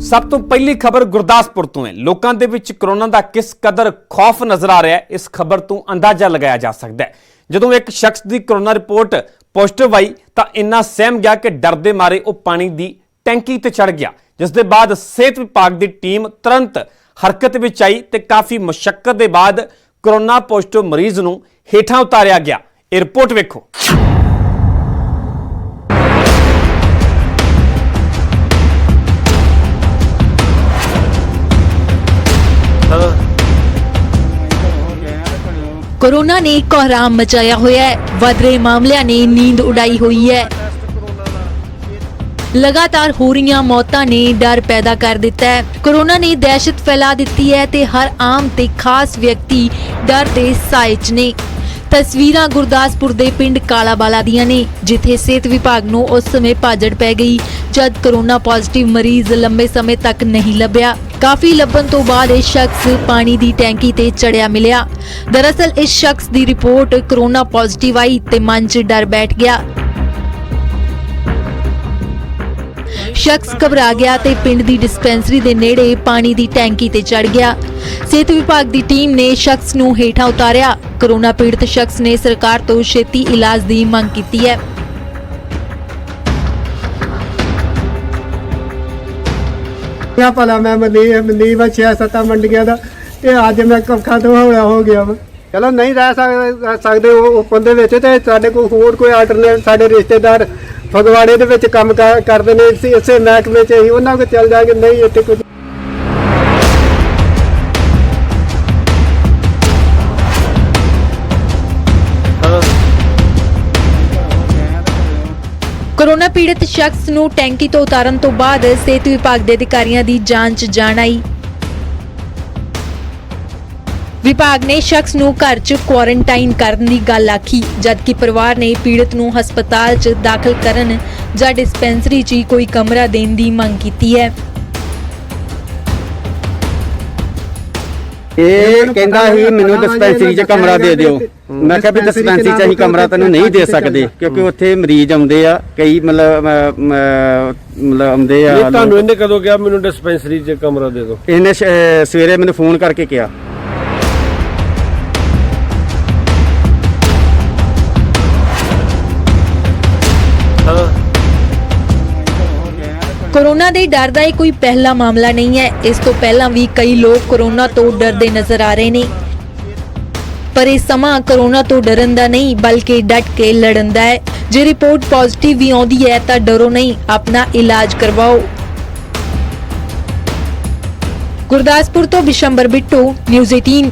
ਸਭ ਤੋਂ ਪਹਿਲੀ ਖਬਰ ਗੁਰਦਾਸਪੁਰ ਤੋਂ ਹੈ। ਲੋਕਾਂ ਦੇ ਵਿੱਚ ਕਰੋਨਾ ਦਾ ਕਿਸ ਕਦਰ ਖੌਫ ਨਜ਼ਰ ਆ ਰਿਹਾ ਹੈ, ਇਸ ਖਬਰ ਤੋਂ ਅੰਦਾਜ਼ਾ ਲਗਾਇਆ ਜਾ ਸਕਦਾ ਹੈ। ਜਦੋਂ ਇੱਕ ਸ਼ਖਸ ਦੀ ਕਰੋਨਾ ਰਿਪੋਰਟ ਪੋਜ਼ਿਟਿਵ ਆਈ ਤਾਂ ਇੰਨਾ ਸਹਿਮ ਗਿਆ ਕਿ ਡਰ ਦੇ ਮਾਰੇ ਉਹ ਪਾਣੀ ਦੀ ਟੈਂਕੀ ਤੇ ਚੜ ਗਿਆ, ਜਿਸ ਦੇ ਬਾਅਦ ਸਿਹਤ ਵਿਭਾਗ ਦੀ ਟੀਮ ਤੁਰੰਤ ਹਰਕਤ ਵਿੱਚ ਆਈ ਤੇ ਕਾਫੀ ਮੁਸ਼ੱਕਤ ਦੇ ਬਾਅਦ ਕਰੋਨਾ ਪੋਜ਼ਿਟਿਵ ਮਰੀਜ਼ ਨੂੰ ਹੇਠਾਂ ਉਤਾਰਿਆ ਗਿਆ। ਇਹ ਰਿਪੋਰਟ ਵੇਖੋ। कोरोना ने कोहराम मचाया हुआ है। वध रहे मामलों ने नींद उड़ाई हुई है। लगातार हो रही मौतां ने डर पैदा कर दिता है। कोरोना ने दहशत फैला दी है ते हर आम ते खास व्यक्ति डर दे साए च ने। तस्वीरां गुरदासपुर दे पिंड कालाबाला दियां ने, जिथे सेहत विभाग नूं उस समय भाजड़ पै गई जद कोरोना पॉजिटिव मरीज लंबे समय तक नहीं लभ्या। काफी लभन तो बाद इस शख्स पानी दी टैंकी ते चढ़िया मिलिया। दरअसल इस शख्स दी रिपोर्ट कोरोना पॉजिटिव आई ते मन च डर बैठ गया। शख्स घबरा गया ते पिंड दी डिस्पेंसरी दे नेड़े पानी दी टैंकी ते चढ़ गया। सेहत विभाग दी टीम ने शख्स नूं हेठां उतारिया। कोरोना पीड़ित शख्स ने सरकार तो छेती इलाज दी मंग कीती है। भला मैं मनी 6-7 मंडिया का अज मैं खत्म हो गया वा। चलो नहीं रह सकते ओपन दे को होर कोई आल्टरनेट साडे रिश्तेदार फगवाड़े दे विच काम करते हैं, इसे महकमे च ही उन्होंने को चल जाएंगे। नहीं इतने कुछ कोरोना पीड़ित शख्स नूं टैंकी तो उतारन तो बाद सेहत विभाग के अधिकारियों की जांच जाण आई। विभाग ने शख्स नूं घर च क्वारंटाइन करने की गल आखी, जबकि परिवार ने पीड़ित नूं हस्पताल च दाखिल करन जां डिस्पेंसरी च कोई कमरा देने की मंग की है। ਇਹ ਕਹਿੰਦਾ ਹੀ ਮੈਨੂੰ ਡਿਸਪੈਂਸਰੀ 'ਚ ਕਮਰਾ ਦੇ ਦਿਓ। ਮੈਂ ਕਿਹਾ ਵੀ ਡਿਸਪੈਂਸਰੀ 'ਚ ਅਸੀਂ ਕਮਰਾ ਤੈਨੂੰ ਨਹੀਂ ਦੇ ਸਕਦੇ, ਕਿਉਂਕਿ ਉੱਥੇ ਮਰੀਜ਼ ਆਉਂਦੇ ਆ ਕਈ ਮਤਲਬ ਆਉਂਦੇ ਆ। ਤੁਹਾਨੂੰ ਇਹਨੇ ਕਦੋਂ ਕਿਹਾ ਮੈਨੂੰ ਡਿਸਪੈਂਸਰੀ 'ਚ ਕਮਰਾ ਦੇ ਦਿਓ? ਇਹਨੇ ਸਵੇਰੇ ਮੈਨੂੰ ਫੋਨ ਕਰਕੇ ਕਿਹਾ। कोरोना दे डर दा कोई पहला मामला नहीं है। इस तो पहला भी कई लोग कोरोना तो डरदे नजर आ रहे ने, पर इस समा कोरोना तो डरन दा नहीं बल्कि डट के लड़न दा है। जे रिपोर्ट पॉजिटिव भी आउंदी है तां डरो नहीं, अपना इलाज करवाओ। गुरदासपुर तो बिशंबर बिट्टू, न्यूज़ 18।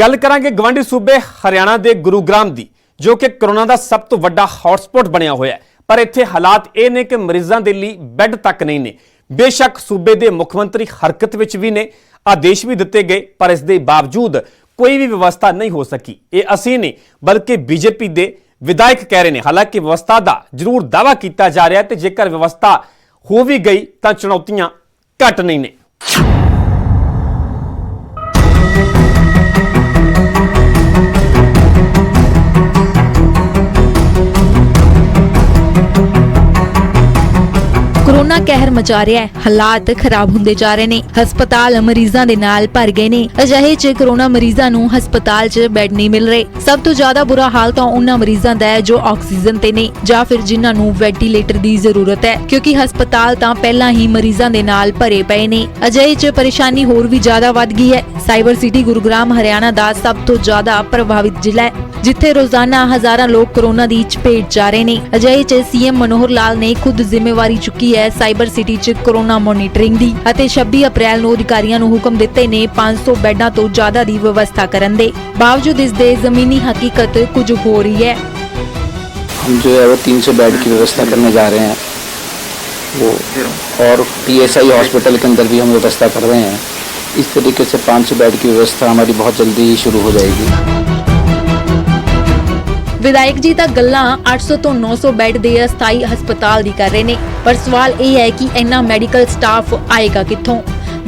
गल करांगे गवांढी सूबे हरियाणा दे गुरुग्राम दी, जो कि कोरोना का सब तो वड्डा हॉटस्पॉट बनया होया है। पर इत्थे हालात ये ने कि मरीजों के लिए बैड तक नहीं ने। बेशक सूबे के मुख मंत्री हरकत विच भी ने, आदेश भी दिते गए, पर इस दे बावजूद कोई भी व्यवस्था नहीं हो सकी। ये असी नहीं बल्कि बीजेपी के विधायक कह रहे हैं। हालांकि व्यवस्था का जरूर दावा किया जा रहा है, तो जेकर व्यवस्था हो भी गई तो चुनौतियां घट नहीं ने। कोरोना कहर मचा रहा है, हालात खराब होंदे जा रहे ने। हस्पताल मरीजों दे नाल भर गए ने। अजिहे च कोरोना मरीजों नूं हस्पताल च बैड नहीं मिल रहे। सब तो ज्यादा बुरा हाल तो उन्हां मरीजों दा है जो ऑक्सीजन ते ने जां फिर जिन्हां नूं वेंटीलेटर दी जरूरत है, क्योंकि हस्पताल तां पहलां ही मरीजों दे नाल भरे पए ने। अजिहे च परेशानी होर भी ज्यादा वध गई है। साइबर सिटी गुरुग्राम हरियाणा दा सब तो ज्यादा प्रभावित जिला है, जिथे रोजाना हजारां लोग कोरोना दी चपेट जा रहे ने। अजिहे च सीएम मनोहर लाल ने खुद जिम्मेवारी चुकी है साइबर सिटी च कोरोना मॉनिटरिंग दी, अते 26 अप्रैल नूं अधिकारियों नूं हुक्म दिते ने 500 बैडां तो ज्यादा दी व्यवस्था करन दे। बावजूद इस दे जमीनी हकीकत कुछ हो रही है। हम जो है वो 300 बेड की व्यवस्था करने जा रहे हैं वो, और PSI हॉस्पिटल के अंदर भी हम व्यवस्था कर रहे हैं। इस तरीके से 500 बेड की व्यवस्था हमारी बहुत जल्दी ही शुरू हो जाएगी। विधायक जी ਤਾਂ ਗੱਲਾਂ 800 ਤੋਂ 900 ਬੈੱਡ ਦੇ ਅਸਥਾਈ ਹਸਪਤਾਲ ਦੀ ਕਰ ਰਹੇ ਨੇ, ਪਰ ਸਵਾਲ ਇਹ ਹੈ ਕਿ ਇੰਨਾ ਮੈਡੀਕਲ ਸਟਾਫ ਆਏਗਾ ਕਿੱਥੋਂ।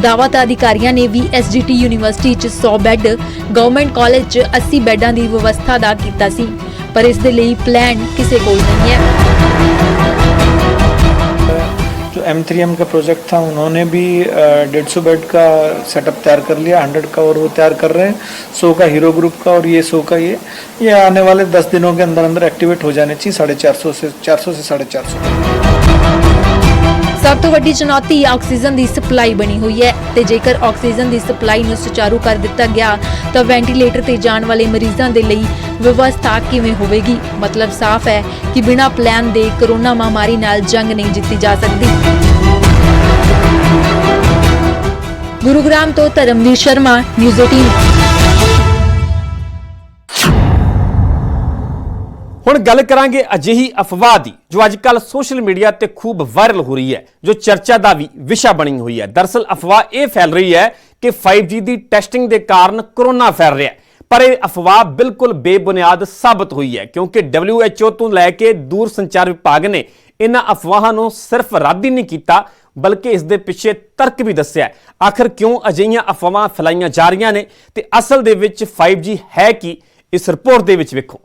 ਦਾਅਵਾ ਤਾਂ ਅਧਿਕਾਰੀਆਂ ਨੇ ਵੀ SGT ਯੂਨੀਵਰਸਿਟੀ 'ਚ 100 ਬੈੱਡ, ਗਵਰਨਮੈਂਟ ਕਾਲਜ 'ਚ 80 ਬੈੱਡਾਂ ਦੀ ਵਿਵਸਥਾ ਦਾ ਕੀਤਾ ਸੀ, ਪਰ ਇਸ ਦੇ ਲਈ ਪਲਾਨ ਕਿਸੇ ਕੋਲ ਨਹੀਂ ਹੈ। जो M3M का प्रोजेक्ट था उन्होंने भी 150 बेड का सेटअप तैयार कर लिया, 100 का और वो तैयार कर रहे हैं, 100 का हीरो ग्रुप का और ये 100 का ये आने वाले 10 दिनों के अंदर अंदर एक्टिवेट हो जाने चाहिए 450 से 450। ਸਭ ਤੋਂ ਵੱਡੀ ਚੁਣੌਤੀ ਆਕਸੀਜਨ ਦੀ ਸਪਲਾਈ ਬਣੀ ਹੋਈ ਹੈ ਤੇ ਜੇਕਰ ਆਕਸੀਜਨ ਦੀ ਸਪਲਾਈ ਨੂੰ ਸੁਚਾਰੂ ਕਰ ਦਿੱਤਾ ਗਿਆ ਤਾਂ ਵੈਂਟੀਲੇਟਰ ਤੇ ਜਾਣ ਵਾਲੇ ਮਰੀਜ਼ਾਂ ਦੇ ਲਈ ਵਿਵਸਥਾ ਕਿਵੇਂ ਹੋਵੇਗੀ। ਮਤਲਬ ਸਾਫ਼ ਹੈ ਕਿ ਬਿਨਾਂ ਪਲਾਨ ਦੇ ਕੋਰੋਨਾ ਮਹਾਮਾਰੀ ਨਾਲ ਜੰਗ ਨਹੀਂ ਜਿੱਤੀ ਜਾ ਸਕਦੀ। ਗੁਰੂਗ੍ਰਾਮ ਤੋਂ ਧਰਮਵੀਰ ਸ਼ਰਮਾ, ਨਿਊਜ਼ 18। ਹੁਣ ਗੱਲ ਕਰਾਂਗੇ ਅਜਿਹੀ ਅਫਵਾਹ ਦੀ ਜੋ ਅੱਜ ਕੱਲ ਸੋਸ਼ਲ ਮੀਡੀਆ ਤੇ ਖੂਬ ਵਾਇਰਲ ਹੋ ਰਹੀ ਹੈ, ਜੋ ਚਰਚਾ ਦਾ ਵੀ ਵਿਸ਼ਾ ਬਣੀ ਹੋਈ ਹੈ। ਦਰਅਸਲ ਅਫਵਾਹ ਇਹ ਫੈਲ ਰਹੀ ਹੈ ਕਿ 5G ਦੀ ਟੈਸਟਿੰਗ ਦੇ ਕਾਰਨ ਕੋਰੋਨਾ ਫੈਲ ਰਿਹਾ ਹੈ, ਪਰ ਇਹ ਅਫਵਾਹ ਬਿਲਕੁਲ ਬੇਬੁਨਿਆਦ ਸਾਬਤ ਹੋਈ ਹੈ ਕਿਉਂਕਿ WHO ਤੋਂ ਲੈ ਕੇ ਦੂਰ ਸੰਚਾਰ ਵਿਭਾਗ ਨੇ ਇਹਨਾਂ ਅਫਵਾਹਾਂ ਨੂੰ ਸਿਰਫ ਰੱਦ ਹੀ ਨਹੀਂ ਕੀਤਾ ਬਲਕਿ ਇਸ ਦੇ ਪਿੱਛੇ ਤਰਕ ਵੀ ਦੱਸਿਆ। ਆਖਰ ਕਿਉਂ ਅਜਿਹੀਆਂ ਅਫਵਾਹਾਂ ਫੈਲਾਈਆਂ ਜਾ ਰਹੀਆਂ ਨੇ ਤੇ ਅਸਲ ਦੇ ਵਿੱਚ 5G ਹੈ ਕੀ, ਇਸ ਰਿਪੋਰਟ ਦੇ ਵਿੱਚ ਵੇਖੋ।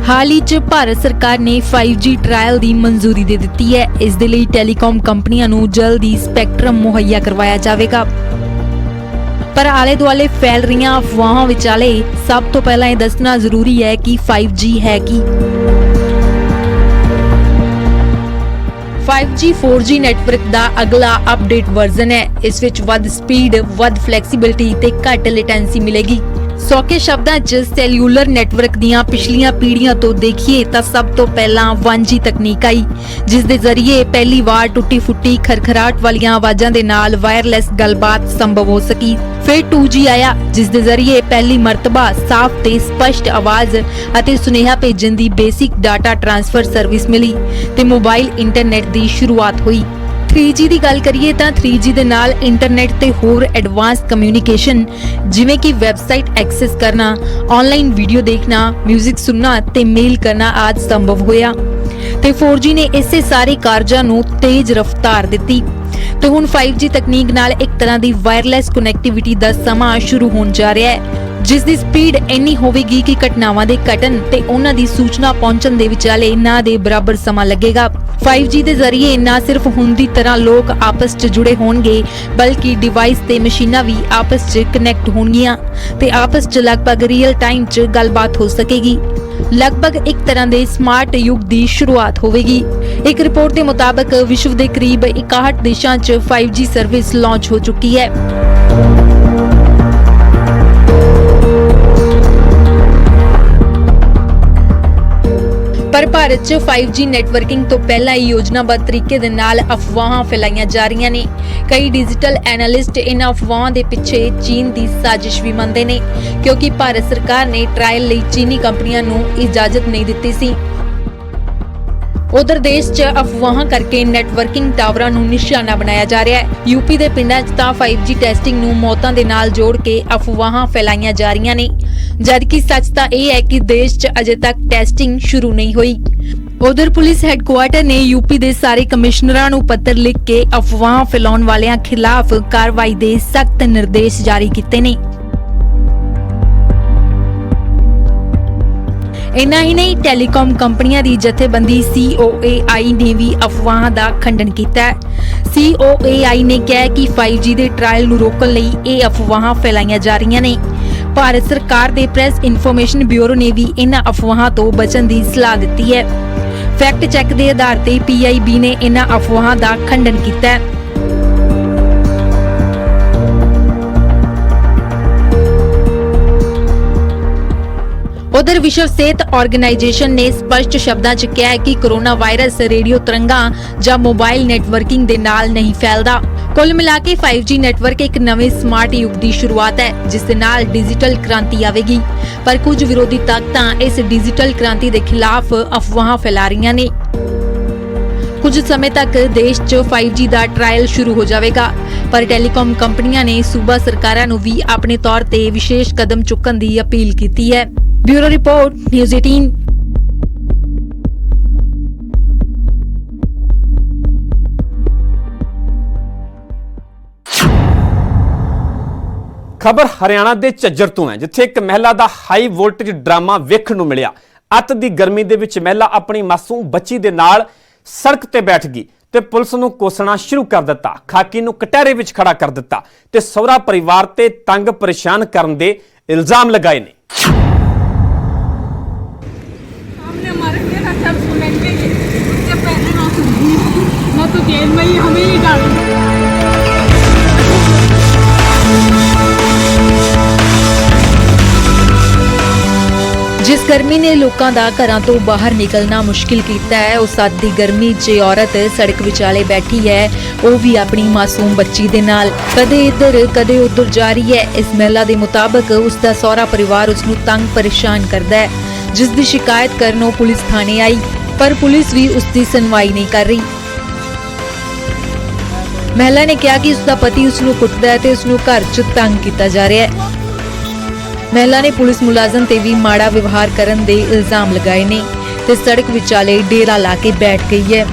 ਹਾਲ ਹੀ 'ਚ ਭਾਰਤ ਸਰਕਾਰ ਨੇ 5G ਟ੍ਰਾਇਲ ਦੀ ਮਨਜ਼ੂਰੀ ਦੇ ਦਿੱਤੀ ਹੈ। ਇਸ ਦੇ ਲਈ ਟੈਲੀਕਾਮ ਕੰਪਨੀਆਂ ਨੂੰ ਜਲਦ ਹੀ ਸਪੈਕਟਰਮ ਮੁਹੱਈਆ ਕਰਵਾਇਆ ਜਾਵੇਗਾ। ਪਰ ਆਲੇ ਦੁਆਲੇ ਫੈਲ ਰਹੀਆਂ ਅਫਵਾਹਾਂ ਵਿਚਾਲੇ ਸਭ ਤੋਂ ਪਹਿਲਾਂ ਇਹ ਦੱਸਣਾ ਜ਼ਰੂਰੀ ਹੈ ਕਿ 5G ਹੈ ਕੀ। 5G 4G ਨੈਟਵਰਕ ਦਾ ਅਗਲਾ ਅਪਡੇਟ ਵਰਜ਼ਨ ਹੈ। ਇਸ ਵਿੱਚ ਵੱਧ ਸਪੀਡ, ਵੱਧ ਫਲੈਕਸੀਬਿਲਿਟੀ ਤੇ ਘੱਟ ਲੇਟੈਂਸੀ ਮਿਲੇਗੀ। ਸੌਖੇ ਸ਼ਬਦਾਂ 'ਚ ਸੈਲੂਲਰ ਨੈਟਵਰਕ ਦੀਆਂ ਪਿਛਲੀਆਂ ਪੀੜ੍ਹੀਆਂ ਤੋਂ ਦੇਖੀਏ ਤਾਂ ਸਭ ਤੋਂ ਪਹਿਲਾਂ 1G ਤਕਨੀਕ ਆਈ, ਜਿਸ ਦੇ ਜ਼ਰੀਏ ਪਹਿਲੀ ਵਾਰ ਟੁੱਟੀ-ਫੁੱਟੀ ਖਰਖਰਾਟ ਵਾਲੀਆਂ ਆਵਾਜ਼ਾਂ ਦੇ ਨਾਲ ਵਾਇਰਲੈਸ ਗੱਲਬਾਤ ਸੰਭਵ ਹੋ ਸਕੀ। ਫਿਰ 2G ਆਇਆ, ਜਿਸ ਦੇ ਜ਼ਰੀਏ ਪਹਿਲੀ ਮਰਤਬਾ ਸਾਫ਼ ਤੇ ਸਪਸ਼ਟ ਆਵਾਜ਼ ਅਤੇ ਸੁਨੇਹਾ ਭੇਜਣ ਦੀ ਬੇਸਿਕ ਡਾਟਾ ਟ੍ਰਾਂਸਫਰ ਸਰਵਿਸ ਮਿਲੀ ਤੇ ਮੋਬਾਈਲ ਇੰਟਰਨੈਟ ਦੀ ਸ਼ੁਰੂਆਤ ਹੋਈ। 3G ਦੀ ਗੱਲ ਕਰੀਏ ਤਾਂ 3G ਦੇ ਨਾਲ ਇੰਟਰਨੈਟ ਤੇ ਹੋਰ ਐਡਵਾਂਸ ਕਮਿਊਨੀਕੇਸ਼ਨ ਜਿਵੇਂ ਕਿ ਵੈਬਸਾਈਟ ਐਕਸੈਸ ਕਰਨਾ, ਆਨਲਾਈਨ ਵੀਡੀਓ ਦੇਖਣਾ, 뮤직 ਸੁਣਨਾ ਤੇ ਮੇਲ ਕਰਨਾ ਆਦਿ ਸੰਭਵ ਹੋਇਆ ਤੇ 4G ਨੇ ਇਸੇ ਸਾਰੇ ਕਾਰਜਾਂ ਨੂੰ ਤੇਜ਼ ਰਫ਼ਤਾਰ ਦਿੱਤੀ ਤੇ ਹੁਣ 5G ਤਕਨੀਕ ਨਾਲ ਇੱਕ ਤਰ੍ਹਾਂ ਦੀ ਵਾਇਰਲੈਸ ਕਨੈਕਟੀਵਿਟੀ ਦਾ ਸਮਾਂ ਸ਼ੁਰੂ ਹੋਣ ਜਾ ਰਿਹਾ ਹੈ, ਜਿਸ ਦੀ ਸਪੀਡ ਇੰਨੀ ਹੋਵੇਗੀ ਕਿ ਘਟਨਾਵਾਂ ਦੇ ਘਟਨ ਤੇ ਉਹਨਾਂ ਦੀ ਸੂਚਨਾ ਪਹੁੰਚਣ ਦੇ ਵਿਚਾਲੇ ਨਾ ਦੇ ਬਰਾਬਰ ਸਮਾਂ ਲੱਗੇਗਾ। 5G ਦੇ ਜ਼ਰੀਏ ਨਾ ਸਿਰਫ ਹੁਣ ਦੀ ਤਰ੍ਹਾਂ ਲੋਕ ਆਪਸ 'ਚ ਜੁੜੇ ਹੋਣਗੇ ਬਲਕਿ ਡਿਵਾਈਸ ਤੇ ਮਸ਼ੀਨਾਂ ਵੀ ਆਪਸ 'ਚ ਕਨੈਕਟ ਹੋਣਗੀਆਂ ਤੇ ਆਪਸ 'ਚ ਲਗਭਗ ਰੀਅਲ ਟਾਈਮ 'ਚ ਗੱਲਬਾਤ ਹੋ ਸਕੇਗੀ। ਲਗਭਗ ਇੱਕ ਤਰ੍ਹਾਂ ਦੇ ਸਮਾਰਟ ਯੁੱਗ ਦੀ ਸ਼ੁਰੂਆਤ ਹੋਵੇਗੀ। ਇੱਕ ਰਿਪੋਰਟ ਦੇ ਮੁਤਾਬਕ ਵਿਸ਼ਵ ਦੇ ਕਰੀਬ 61 ਦੇਸ਼ਾਂ 'ਚ 5G ਸਰਵਿਸ ਲਾਂਚ ਹੋ ਚੁੱਕੀ ਹੈ। ਪਰ ਭਾਰਤ 'ਚ 5G ਨੈਟਵਰਕਿੰਗ ਤੋਂ ਪਹਿਲਾਂ ਹੀ ਯੋਜਨਾਬੱਧ ਤਰੀਕੇ ਦੇ ਨਾਲ ਅਫਵਾਹਾਂ ਫੈਲਾਈਆਂ ਜਾ ਰਹੀਆਂ ਨੇ। ਕਈ ਡਿਜੀਟਲ ਐਨਾਲਿਸਟ ਇਹਨਾਂ ਅਫਵਾਹਾਂ ਦੇ ਪਿੱਛੇ ਚੀਨ ਦੀ ਸਾਜ਼ਿਸ਼ ਵੀ ਮੰਨਦੇ ਨੇ ਕਿਉਂਕਿ ਭਾਰਤ ਸਰਕਾਰ ਨੇ ਟ੍ਰਾਇਲ ਲਈ ਚੀਨੀ ਕੰਪਨੀਆਂ ਨੂੰ ਇਜਾਜ਼ਤ ਨਹੀਂ ਦਿੱਤੀ ਸੀ। ਉਧਰ ਦੇਸ਼ 'ਚ ਅਫਵਾਹਾਂ ਕਰਕੇ ਨੈਟਵਰਕਿੰਗ ਟਾਵਰਾਂ ਨੂੰ ਨਿਸ਼ਾਨਾ ਬਣਾਇਆ ਜਾ ਰਿਹਾ ਹੈ। ਯੂਪੀ ਦੇ ਪਿੰਡਾਂ 'ਚ ਤਾਂ 5G ਟੈਸਟਿੰਗ ਨੂੰ ਮੌਤਾਂ ਦੇ ਨਾਲ ਜੋੜ ਕੇ ਅਫਵਾਹਾਂ ਫੈਲਾਈਆਂ ਜਾ ਰਹੀਆਂ ਨੇ, ਜਦਕਿ ਸੱਚ ਤਾਂ ਇਹ ਹੈ ਕਿ ਦੇਸ਼ 'ਚ ਅਜੇ ਤੱਕ ਟੈਸਟਿੰਗ ਸ਼ੁਰੂ ਨਹੀਂ ਹੋਈ। ਉਧਰ ਪੁਲਿਸ ਹੈੱਡਕੁਆਰਟਰ ਨੇ ਯੂਪੀ ਦੇ ਸਾਰੇ ਕਮਿਸ਼ਨਰਾਂ ਨੂੰ ਪੱਤਰ ਲਿਖ ਕੇ ਅਫਵਾਹਾਂ ਫੈਲਾਉਣ ਵਾਲਿਆਂ ਖਿਲਾਫ ਕਾਰਵਾਈ ਦੇ ਸਖਤ ਨਿਰਦੇਸ਼ ਜਾਰੀ ਕੀਤੇ ਨੇ। ਇੰਨਾ ਹੀ ਨਹੀਂ, ਟੈਲੀਕਾਮ ਕੰਪਨੀਆਂ ਦੀ ਜਥੇਬੰਦੀ COAI ਨੇ ਵੀ ਅਫਵਾਹਾਂ ਦਾ ਖੰਡਨ ਕੀਤਾ ਹੈ। COAI ਨੇ ਕਿਹਾ ਕਿ 5G ਦੇ ਟ੍ਰਾਇਲ ਨੂੰ ਰੋਕਣ ਲਈ ਇਹ ਅਫਵਾਹਾਂ ਫੈਲਾਈਆਂ ਜਾ ਰਹੀਆਂ ਨੇ। ਭਾਰਤ ਸਰਕਾਰ ਦੇ ਪ੍ਰੈਸ ਇਨਫੋਰਮੇਸ਼ਨ ਬਿਊਰੋ ਨੇ ਵੀ ਇਹਨਾਂ ਅਫਵਾਹਾਂ ਤੋਂ ਬਚਣ ਦੀ ਸਲਾਹ ਦਿੱਤੀ ਹੈ। ਫੈਕਟ ਚੈੱਕ ਦੇ ਆਧਾਰ ਤੇ PIB ਨੇ ਇਹਨਾਂ ਅਫਵਾਹਾਂ ਦਾ ਖੰਡਨ ਕੀਤਾ ਹੈ। ਉਧਰ ਵਿਸ਼ਵ ਸਿਹਤ ਆਰਗੇਨਾਈਜੇਸ਼ਨ ਨੇ ਸਪਸ਼ਟ ਸ਼ਬਦਾਂ 'ਚ ਕਿਹਾ ਹੈ ਕਿ ਕੋਰੋਨਾ ਵਾਇਰਸ ਰੇਡੀਓ ਤਰੰਗਾਂ ਜਾਂ ਮੋਬਾਈਲ ਨੈਟਵਰਕਿੰਗ ਦੇ ਨਾਲ ਨਹੀਂ ਫੈਲਦਾ। ਕੁੱਲ ਮਿਲਾ ਕੇ 5G ਨੈਟਵਰਕ ਇੱਕ ਨਵੇਂ ਸਮਾਰਟ ਯੁੱਗ ਦੀ ਸ਼ੁਰੂਆਤ ਹੈ, ਜਿਸ ਦੇ ਨਾਲ ਡਿਜੀਟਲ ਕ੍ਰਾਂਤੀ ਆਵੇਗੀ। ਪਰ ਕੁਝ ਵਿਰੋਧੀ ਤਾਕਤਾਂ ਇਸ ਡਿਜੀਟਲ ਕ੍ਰਾਂਤੀ ਦੇ ਖਿਲਾਫ ਅਫਵਾਹਾਂ ਫੈਲਾ ਰਹੀਆਂ ਨੇ। ਕੁਝ ਕੁਝ ਸਮੇਂ ਤੱਕ ਦੇਸ਼ 'ਚ 5G ਦਾ ਟ੍ਰਾਇਲ ਸ਼ੁਰੂ ਹੋ ਜਾਵੇਗਾ, ਪਰ ਟੈਲੀਕਾਮ ਕੰਪਨੀਆਂ ਨੇ ਸੂਬਾ ਸਰਕਾਰਾਂ ਨੂੰ ਵੀ ਆਪਣੇ ਤੌਰ ਤੇ ਵਿਸ਼ੇਸ਼ ਕਦਮ ਚੁੱਕਣ ਦੀ ਅਪੀਲ ਕੀਤੀ ਹੈ। Bureau report, news 18। ਖਬਰ ਹਰਿਆਣਾ ਦੇ ਝੱਜਰ ਤੋਂ ਹੈ, ਜਿੱਥੇ ਇੱਕ ਮਹਿਲਾ ਦਾ ਹਾਈ ਵੋਲਟੇਜ ਡਰਾਮਾ ਵੇਖਣ ਨੂੰ ਮਿਲਿਆ। ਅੱਤ ਦੀ ਗਰਮੀ ਦੇ ਵਿੱਚ ਮਹਿਲਾ ਆਪਣੀ ਮਾਸੂਮ ਬੱਚੀ ਦੇ ਨਾਲ ਸੜਕ ਤੇ ਬੈਠ ਗਈ ਤੇ ਪੁਲਿਸ ਨੂੰ ਕੋਸਣਾ ਸ਼ੁਰੂ ਕਰ ਦਿੱਤਾ। ਖਾਕੀ ਨੂੰ ਕਟਹਿਰੇ ਵਿੱਚ ਖੜਾ ਕਰ ਦਿੱਤਾ ਤੇ ਸਹੁਰਾ ਪਰਿਵਾਰ ਤੇ ਤੰਗ ਪਰੇਸ਼ਾਨ ਕਰਨ ਦੇ ਇਲਜ਼ਾਮ ਲਗਾਏ ਨੇ। जिस गर्मी ने लोगों का घरों तो बाहर निकलना मुश्किल किया है, उस अत की गर्मी च औरत सड़क विचाले बैठी है, वो भी अपनी मासूम बच्ची दे नाल कदे इधर कदे उधर जा रही है। इस महिला के मुताबिक उसका सहुरा परिवार उसनू तंग परेशान करता है, जिसकी शिकायत करनों पुलिस थाने आई, पर पुलिस भी उसकी सुनवाई नहीं कर रही। महिला ने कहा कि उसका पति उसनू कुटदा है ते उसनू घर च तंग किया जा रहा है। महिला ने पुलिस मुलाजम ते भी माड़ा व्यवहार करन दे इल्जाम लगाए ने ते सड़क विचाले डेरा ला के बैठ गई है।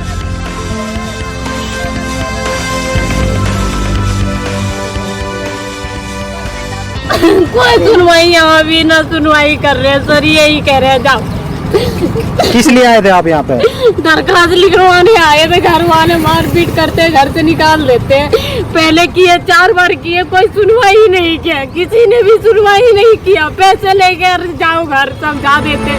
कोई सुनवाई यहाँ भी ना सुनवाई कर रहे हैं सर, यही कह रहे हैं जाओ। किस लिए आए थे आप यहाँ पे? दरखास्त लिखवाने आए थे, घर वाले मारपीट करते, घर से निकाल देते। पहले किए, 4 बार किए, कोई सुनवाई ही नहीं किया, किसी ने भी सुनवाई नहीं किया। पैसे लेकर जाओ घर, समझा देते।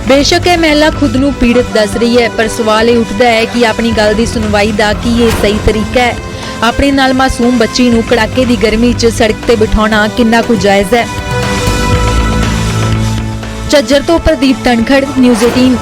बेशक यह महिला खुद नू पीड़ित दस रही है, पर सवाल ये उठता है कि अपनी गल दी सुनवाई दा की ये सही तरीका है? अपने नाल मासूम बच्ची नू कड़ाके दी गर्मी च सड़क ते बिठाना किन्ना कुछ जायज है? झज्जर तो प्रदीप धनखड़, न्यूज़ 18।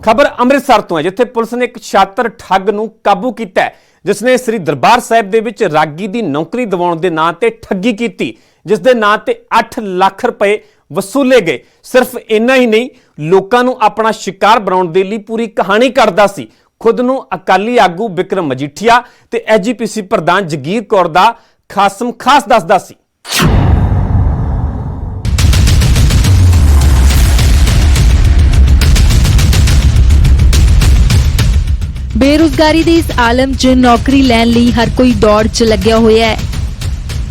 ਖਬਰ ਅੰਮ੍ਰਿਤਸਰ ਤੋਂ ਹੈ, ਜਿੱਥੇ ਪੁਲਿਸ ਨੇ ਇੱਕ ਛਾਤਰ ਠੱਗ ਨੂੰ ਕਾਬੂ ਕੀਤਾ ਹੈ, ਜਿਸਨੇ ਸ੍ਰੀ ਦਰਬਾਰ ਸਾਹਿਬ ਦੇ ਵਿੱਚ ਰਾਗੀ ਦੀ ਨੌਕਰੀ ਦਿਵਾਉਣ ਦੇ ਨਾਂ ਤੇ ਠੱਗੀ ਕੀਤੀ, ਜਿਸ ਦੇ ਨਾਂ ਤੇ 8 ਲੱਖ ਰੁਪਏ ਵਸੂਲੇ ਗਏ। ਸਿਰਫ ਇੰਨਾ ਹੀ ਨਹੀਂ, ਲੋਕਾਂ ਨੂੰ ਆਪਣਾ ਸ਼ਿਕਾਰ ਬਣਾਉਣ ਦੇ ਲਈ ਪੂਰੀ ਕਹਾਣੀ ਕੱਢਦਾ ਸੀ। ਖੁਦ ਨੂੰ ਅਕਾਲੀ ਆਗੂ ਬਿਕਰਮ ਮਜੀਠੀਆ ਤੇ ਐਜੀਪੀਸੀ ਪ੍ਰਧਾਨ ਜਗੀਰ ਕੌਰ ਦਾ ਖਾਸਮ ਖਾਸ ਦੱਸਦਾ ਸੀ। बेरोजगारी ਦੇ ਇਸ ਆਲਮ 'ਚ ਨੌਕਰੀ ਲੈਣ ਲਈ ਹਰ ਕੋਈ ਦੌੜ 'ਚ ਲੱਗਿਆ ਹੋਇਆ ਹੈ।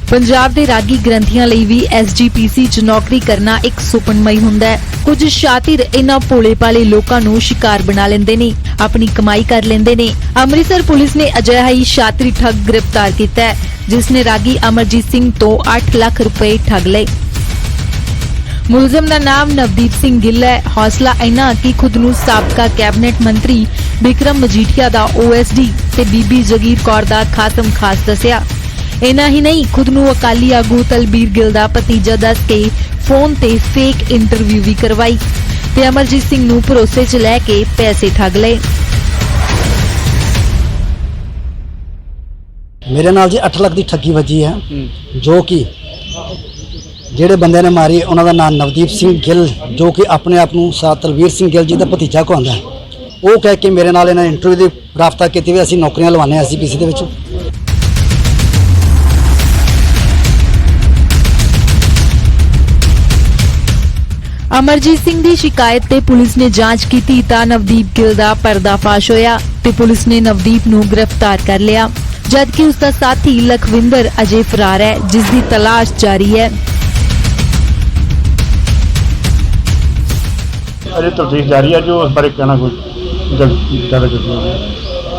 ਪੰਜਾਬ ਦੇ ਰਾਗੀ ਗ੍ਰੰਥੀਆਂ ਲਈ ਵੀ ਐਸਜੀਪੀਸੀ 'ਚ ਨੌਕਰੀ ਕਰਨਾ ਇੱਕ ਸੁਪਨਮਈ ਹੁੰਦਾ ਹੈ। ਕੁਝ ਸ਼ਾਤਿਰ ਇਹਨਾਂ ਭੋਲੇ-ਭਾਲੇ ਲੋਕਾਂ ਨੂੰ ਸ਼ਿਕਾਰ ਬਣਾ ਲੈਂਦੇ ਨੇ, ਆਪਣੀ ਕਮਾਈ ਕਰ ਲੈਂਦੇ ਨੇ। ਅੰਮ੍ਰਿਤਸਰ ਪੁਲਿਸ ਨੇ ਅਜਿਹਾ ਹੀ ਸ਼ਾਤਰੀ ਠੱਗ ਗ੍ਰਿਫਤਾਰ ਕੀਤਾ ਹੈ, ਜਿਸ ਨੇ ਰਾਗੀ ਅਮਰਜੀਤ ਸਿੰਘ ਤੋਂ 8 ਲੱਖ ਰੁਪਏ ਠੱਗ ਲਏ। मुलजम का नाम नवदीप सिंह गिल है। हौसला इन्ना कि खुद नूं साबका कैबिनेट मंत्री बिक्रम मजीठिया दा ओएसडी ते बीबी जगीर कौर दा खासम खास दसिया। इन्ना ही नहीं, खुद नूं अकाली आगू तलबीर गिल दा भतीजा दस के फोन ते फेक इंटरव्यू भी करवाई ते अमरजीत सिंह नूं भरोसे च लैके पैसे ठग लए। मेरे नाल जी 8 लाख की ठगी वजी है, जो कि ਜਿਹੜੇ ਬੰਦੇ ਨੇ ਮਾਰੀ ਉਹਨਾਂ ਦਾ ਨਾਮ ਨਵਦੀਪ ਸਿੰਘ ਗਿੱਲ, ਜੋ ਕਿ ਆਪਣੇ ਆਪ ਨੂੰ ਤਲਵੀਰ ਸਿੰਘ ਗਿੱਲ ਜੀ ਦਾ ਭਤੀਜਾ ਕਹਾਉਂਦਾ ਹੈ। ਉਹ ਕਹਿ ਕੇ ਮੇਰੇ ਨਾਲ ਇਹਨਾਂ ਇੰਟਰਵਿਊ ਦੀ ਰਾਬਤਾ ਕੀਤੀ ਵੀ ਅਸੀਂ ਨੌਕਰੀਆਂ ਲਵਾਉਂਦੇ ਹਾਂ ਐਸਜੀਪੀਸੀ ਦੇ ਵਿੱਚ। ਅਮਰਜੀਤ ਸਿੰਘ ਦੀ ਸ਼ਿਕਾਇਤ ਤੇ ਪੁਲਿਸ ਨੇ ਜਾਂਚ ਕੀਤੀ ਤਾਂ ਨਵਦੀਪ ਗਿੱਲ ਦਾ ਪਰਦਾਫਾਸ਼ ਹੋਇਆ ਤੇ ਪੁਲਿਸ ਨੇ ਨਵਦੀਪ ਨੂੰ ਗ੍ਰਿਫਤਾਰ ਕਰ ਲਿਆ, ਜਦਕਿ ਉਸ ਦਾ ਸਾਥੀ ਲਖਵਿੰਦਰ ਅਜੇ ਫਰਾਰ ਹੈ, ਜਿਸ ਦੀ ਤਲਾਸ਼ ਜਾਰੀ ਹੈ। अजय तफ्तीश जारी है, जो उस बारे कहना कोई ज़्यादा जरूरी है।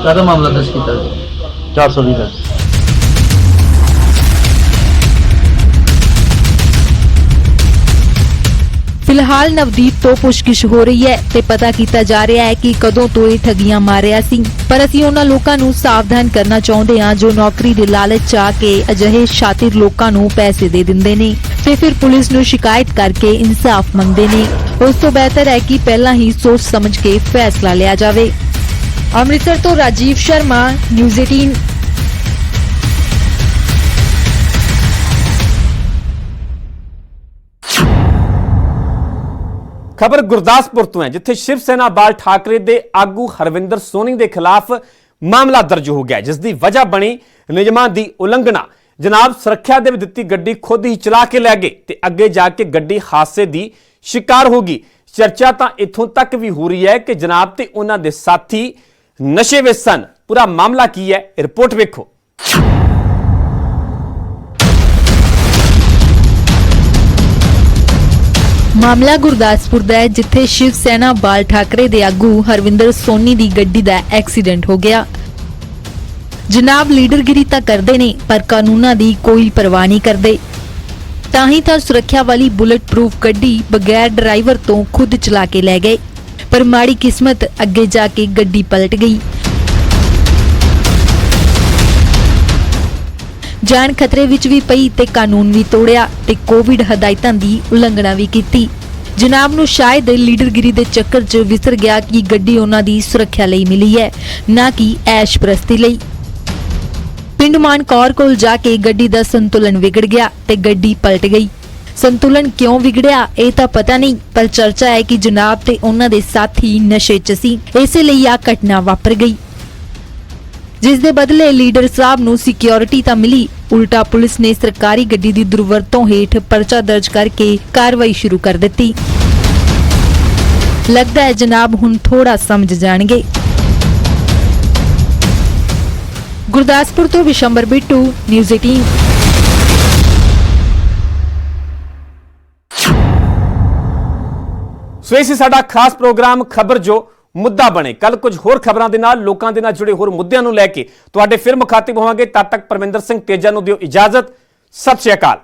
क्या मामला दर्ज किया? 420 फिलहाल नवदीप तो पुछगिछ हो रही है ते पता किया जा रहा है कि कदों तो ये ठगियां मारिया सी, पर असीं उन्हां लोकां नूं सावधान करना चाहुंदे हां जो नौकरी दे लालच च आके अजिहे शातिर लोकां नूं पैसे दे दिंदे ने ते फिर पुलिस नूं शिकायत करके इंसाफ मंगदे ने। उस तो बेहतर है कि पहला ही सोच समझ के फैसला लिया जावे। ਅੰਮ੍ਰਿਤਸਰ ਤੋਂ ਰਾਜੀਵ ਸ਼ਰਮਾ, ਨਿਊਜ਼ 18। ਖਬਰ ਗੁਰਦਾਸਪੁਰ ਤੋਂ ਹੈ, ਜਿੱਥੇ ਸ਼ਿਵ ਸੈਨਾ ਬਾਲ ਠਾਕਰੇ ਦੇ ਆਗੂ ਹਰਵਿੰਦਰ ਸੋਨੀ ਦੇ ਖਿਲਾਫ ਮਾਮਲਾ ਦਰਜ ਹੋ ਗਿਆ, ਜਿਸ ਦੀ ਵਜ੍ਹਾ ਬਣੀ ਨਿਯਮਾਂ ਦੀ ਉਲੰਘਣਾ। ਜਨਾਬ ਸੁਰੱਖਿਆ ਦੇ ਦਿੱਤੀ ਗੱਡੀ ਖੁਦ ਹੀ ਚਲਾ ਕੇ ਲੈ ਗਏ ਤੇ ਅੱਗੇ ਜਾ ਕੇ ਗੱਡੀ ਹਾਦਸੇ ਦੀ ਸ਼ਿਕਾਰ ਹੋ ਗਈ। ਚਰਚਾ ਤਾਂ ਇੱਥੋਂ ਤੱਕ ਵੀ ਹੋ ਰਹੀ ਹੈ ਕਿ ਜਨਾਬ ਤੇ ਉਹਨਾਂ ਦੇ ਸਾਥੀ ਨਸ਼ੇ ਵਿੱਚ ਸਨ। ਪੂਰਾ ਮਾਮਲਾ ਕੀ ਹੈ, ਰਿਪੋਰਟ ਵੇਖੋ। ਮਾਮਲਾ ਗੁਰਦਾਸਪੁਰ ਦਾ ਹੈ, ਜਿੱਥੇ ਸ਼ਿਵ ਸੈਨਾ ਬਾਲ ਠਾਕਰੇ ਦੇ ਆਗੂ ਹਰਵਿੰਦਰ ਸੋਨੀ ਦੀ ਗੱਡੀ ਦਾ ਐਕਸੀਡੈਂਟ ਹੋ ਗਿਆ। ਜਨਾਬ ਲੀਡਰਗਿਰੀ ਤਾਂ ਕਰਦੇ ਨੇ, ਪਰ ਕਾਨੂੰਨਾਂ ਦੀ ਕੋਈ ਪਰਵਾਹ ਨਹੀਂ ਕਰਦੇ। ਤਾਂ ਹੀ ਤਾਂ ਸੁਰੱਖਿਆ ਵਾਲੀ ਬੁਲਟ ਪ੍ਰੂਫ ਗੱਡੀ ਬਗੈਰ ਡਰਾਈਵਰ ਤੋਂ ਖੁਦ ਚਲਾ ਕੇ ਲੈ ਗਏ, ਪਰ ਮਾੜੀ ਕਿਸਮਤ, ਅੱਗੇ ਜਾ ਕੇ ਗੱਡੀ ਪਲਟ ਗਈ। ਜਾਨ ਖਤਰੇ ਵਿੱਚ ਵੀ ਪਈ ਤੇ ਕਾਨੂੰਨ ਵੀ ਤੋੜਿਆ ਤੇ ਕੋਵਿਡ ਹਦਾਇਤਾਂ ਦੀ ਉਲੰਘਣਾ ਵੀ ਕੀਤੀ। ਜਨਾਬ ਨੂੰ ਸ਼ਾਇਦ ਲੀਡਰਗਿਰੀ ਦੇ ਚੱਕਰ 'ਚ ਵਿਸਰ ਗਿਆ ਕਿ ਗੱਡੀ ਉਹਨਾਂ ਦੀ ਸੁਰੱਖਿਆ ਲਈ ਮਿਲੀ ਹੈ, ਨਾ ਕਿ ਐਸ਼ ਪ੍ਰਸਤੀ ਲਈ। ਪਿੰਡ ਮਾਨਕੌਰ ਕੋਲ ਜਾ ਕੇ ਗੱਡੀ ਦਾ ਸੰਤੁਲਨ ਵਿਗੜ ਗਿਆ ਤੇ ਗੱਡੀ ਪਲਟ ਗਈ। ਸੰਤੁਲਨ ਕਿਉਂ ਵਿਗੜਿਆ ਇਹ ਤਾਂ ਪਤਾ ਨਹੀਂ, ਪਰ ਚਰਚਾ ਹੈ ਕਿ ਜਨਾਬ ਤੇ ਉਹਨਾਂ ਦੇ ਸਾਥੀ ਨਸ਼ੇ 'ਚ ਸੀ, ਇਸੇ ਲਈ ਆ ਘਟਨਾ ਵਾਪਰ ਗਈ, ਜਿਸ ਦੇ ਬਦਲੇ ਲੀਡਰ ਸਾਹਿਬ ਨੂੰ ਸਿਕਿਉਰਿਟੀ ਤਾਂ ਮਿਲੀ, ਉਲਟਾ ਪੁਲਿਸ ਨੇ ਸਰਕਾਰੀ ਗੱਡੀ ਦੀ ਦੁਰਵਰਤੋਂ ਹੇਠ ਪਰਚਾ ਦਰਜ ਕਰਕੇ ਕਾਰਵਾਈ ਸ਼ੁਰੂ ਕਰ ਦਿੱਤੀ। ਲੱਗਦਾ ਹੈ ਜਨਾਬ ਹੁਣ ਥੋੜਾ ਸਮਝ ਜਾਣਗੇ। ਗੁਰਦਾਸਪੁਰ ਤੋਂ ਵਿਸ਼ੰਬਰ ਬਿੱਟੂ, ਨਿਊਜ਼ 18। ਸੋ ਇਹ ਸੀ ਸਾਡਾ ਖਾਸ ਪ੍ਰੋਗਰਾਮ ਖਬਰ ਜੋ ਮੁੱਦਾ ਬਣੇ। ਕੱਲ ਕੁਝ ਹੋਰ ਖਬਰਾਂ ਦੇ ਨਾਲ, ਲੋਕਾਂ ਦੇ ਨਾਲ ਜੁੜੇ ਹੋਰ ਮੁੱਦਿਆਂ ਨੂੰ ਲੈ ਕੇ ਤੁਹਾਡੇ ਫਿਰ ਮੁਖਾਤਿਬ ਹੋਵਾਂਗੇ। ਤਦ ਤੱਕ ਪਰਮਿੰਦਰ ਸਿੰਘ ਤੇਜਾ ਨੂੰ ਦਿਓ ਇਜਾਜ਼ਤ। ਸਤਿ ਸ਼੍ਰੀ ਅਕਾਲ।